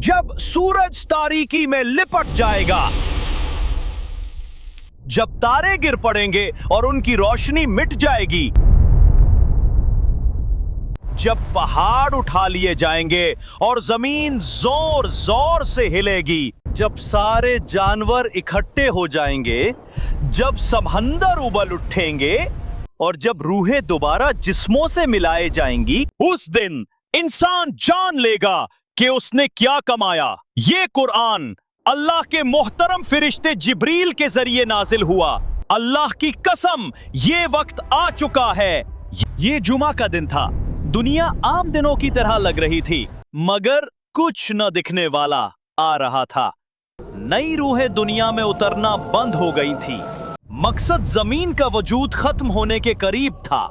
जब सूरज तारीकी में लिपट जाएगा, जब तारे गिर पड़ेंगे और उनकी रोशनी मिट जाएगी, जब पहाड़ उठा लिए जाएंगे और जमीन जोर जोर से हिलेगी, जब सारे जानवर इकट्ठे हो जाएंगे, जब समंदर उबल उठेंगे और जब रूहें दोबारा जिस्मों से मिलाए जाएंगी, उस दिन इंसान जान लेगा कि उसने क्या कमाया। ये कुरान अल्लाह के मोहतरम फरिश्ते जिब्रील के जरिए नाजिल हुआ। अल्लाह की कसम, ये वक्त आ चुका है। ये जुमा का दिन था। दुनिया आम दिनों की तरह लग रही थी, मगर कुछ न दिखने वाला आ रहा था। नई रूहें दुनिया में उतरना बंद हो गई थी। मकसद जमीन का वजूद खत्म होने के करीब था।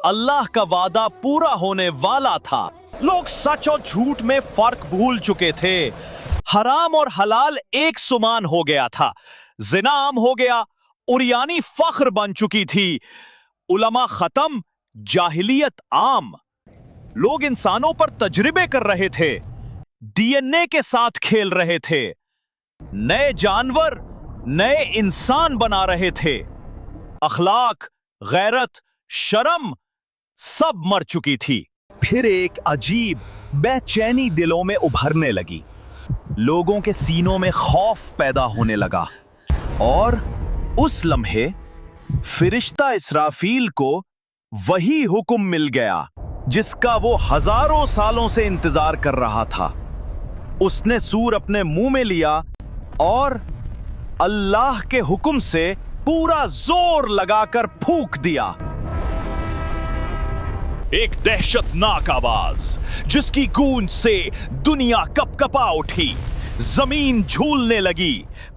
अल्लाह का वादा पूरा होने वाला था। लोग सच और झूठ में फर्क भूल चुके थे। हराम और हलाल एक समान हो गया था। जिना आम हो गया, उरियानी फख्र बन चुकी थी। उलमा खत्म, जाहिलियत आम। लोग इंसानों पर तजरिबे कर रहे थे, डीएनए के साथ खेल रहे थे, नए जानवर नए इंसान बना रहे थे। अखलाक, गैरत, शर्म सब मर चुकी थी। फिर एक अजीब बेचैनी दिलों में उभरने लगी। लोगों के सीनों में खौफ पैदा होने लगा और उस लम्हे फरिश्ता इसराफील को वही हुक्म मिल गया जिसका वो हजारों सालों से इंतजार कर रहा था। उसने सूर अपने मुंह में लिया और अल्लाह के हुक्म से पूरा जोर लगाकर फूंक दिया। एक दहशतनाक आवाज जिसकी गूंज से दुनिया कपकपा उठी। जमीन झूलने लगी,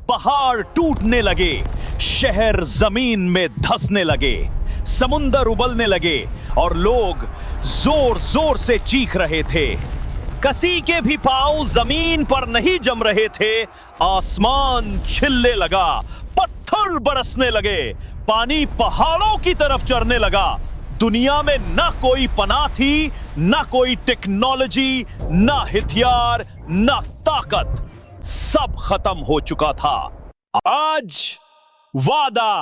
पहाड़ टूटने लगे, शहर जमीन में धंसने लगे, समुंदर उबलने लगे और लोग जोर जोर से चीख रहे थे। किसी के भी पांव जमीन पर नहीं जम रहे थे। आसमान छिलने लगा, पत्थर बरसने लगे, पानी पहाड़ों की तरफ चढ़ने लगा। दुनिया में ना कोई पनाह थी, ना कोई टेक्नोलॉजी, ना हथियार, ना ताकत। सब खत्म हो चुका था। आज वादा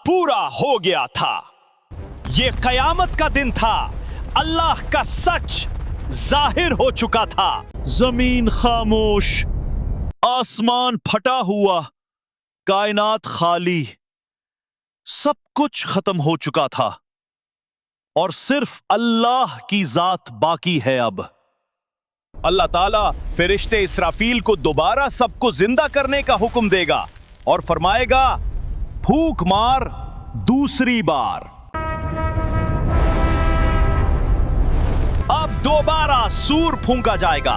पूरा हो गया था। यह कयामत का दिन था। अल्लाह का सच जाहिर हो चुका था। जमीन खामोश, आसमान फटा हुआ, कायनात खाली, सब कुछ खत्म हो चुका था और सिर्फ अल्लाह की जात बाकी है। अब अल्लाह ताला फरिश्ते इसराफील को दोबारा सबको जिंदा करने का हुक्म देगा और फरमाएगा, फूंक मार दूसरी बार। अब दोबारा सूर फूंका जाएगा।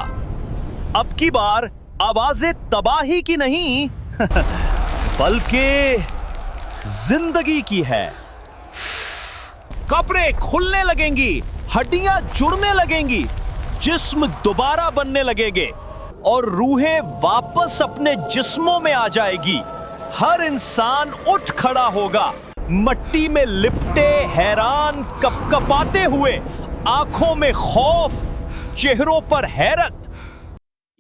अब की बार आवाजें तबाही की नहीं बल्कि जिंदगी की है। कपड़े खुलने लगेंगी, हड्डियां जुड़ने लगेंगी, जिस्म दोबारा बनने लगेंगे और रूहें वापस अपने जिस्मों में आ जाएगी। हर इंसान उठ खड़ा होगा, मट्टी में लिपटे, हैरान, कपकपाते हुए, आंखों में खौफ, चेहरों पर हैरत।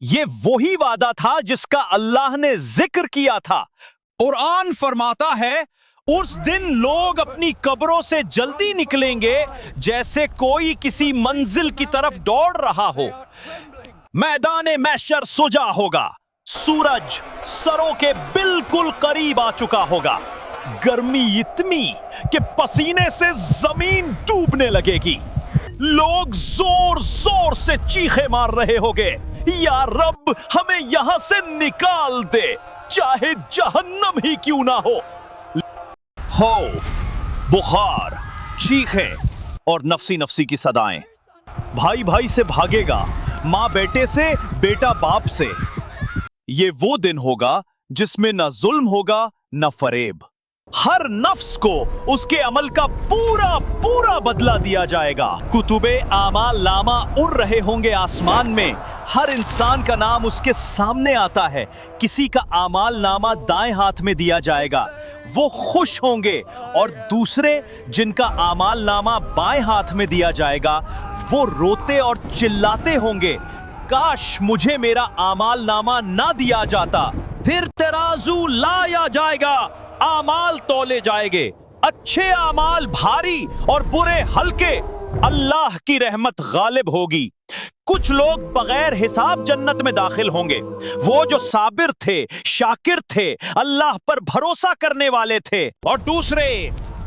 ये वही वादा था जिसका अल्लाह ने जिक्र किया था। कुरान फरमाता है, उस दिन लोग अपनी कब्रों से जल्दी निकलेंगे जैसे कोई किसी मंजिल की तरफ दौड़ रहा हो। मैदान महशर सुजा होगा, सूरज सरों के बिल्कुल करीब आ चुका होगा। गर्मी इतनी कि पसीने से जमीन डूबने लगेगी। लोग जोर जोर से चीखे मार रहे होंगे, या रब हमें यहां से निकाल दे, चाहे जहन्नम ही क्यों ना हो। खौफ, बुखार, चीखें और नफसी नफसी की सदाएं। भाई भाई से भागेगा, मां बेटे से, बेटा बाप से। ये वो दिन होगा जिसमें न जुल्म होगा न फरेब। हर नफ्स को उसके अमल का पूरा पूरा बदला दिया जाएगा। कुतुबे आमाल नामा उड़ रहे होंगे आसमान में। हर इंसान का नाम उसके सामने आता है। किसी का आमाल नामा दाएं हाथ में दिया जाएगा, वो खुश होंगे, और दूसरे जिनका आमाल नामा बाएं हाथ में दिया जाएगा वो रोते और चिल्लाते होंगे। काश मुझे मेरा आमाल नामा ना दिया जाता। फिर तराजू लाया जाएगा, आमाल तौले जाएंगे, अच्छे आमाल भारी और बुरे हल्के। अल्लाह की रहमत गालिब होगी। कुछ लोग बगैर हिसाब जन्नत में दाखिल होंगे, वो जो साबिर थे, शाकिर थे, अल्लाह पर भरोसा करने वाले थे। और दूसरे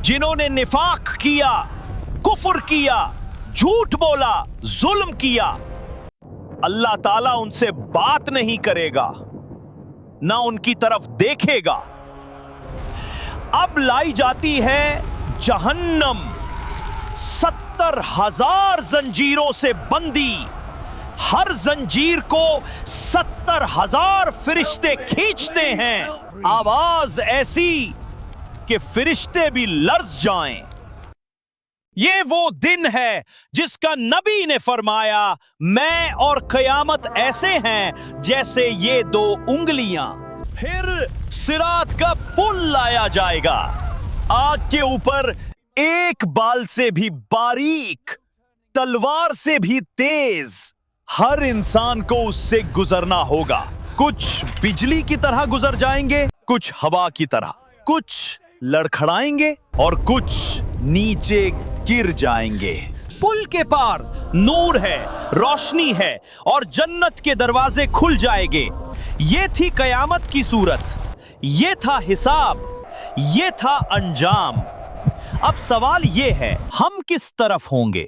जिन्होंने निफाक किया, कुफ्र किया, झूठ बोला, जुल्म किया, अल्लाह ताला उनसे बात नहीं करेगा, ना उनकी तरफ देखेगा। अब लाई जाती है जहन्नम 70,000 जंजीरों से बंदी। हर जंजीर को 70,000 फरिश्ते खींचते हैं। आवाज ऐसी कि फरिश्ते भी लर्ज जाएं। ये वो दिन है जिसका नबी ने फरमाया, मैं और कयामत ऐसे हैं जैसे ये दो उंगलियां। फिर सिरात का पुल लाया जाएगा, आग के ऊपर एक बाल से भी बारीक, तलवार से भी तेज। हर इंसान को उससे गुजरना होगा। कुछ बिजली की तरह गुजर जाएंगे, कुछ हवा की तरह, कुछ लड़खड़ाएंगे और कुछ नीचे गिर जाएंगे। पुल के पार नूर है, रोशनी है और जन्नत के दरवाजे खुल जाएंगे। ये थी कयामत की सूरत, ये था हिसाब, ये था अंजाम। अब सवाल ये है, हम किस तरफ होंगे?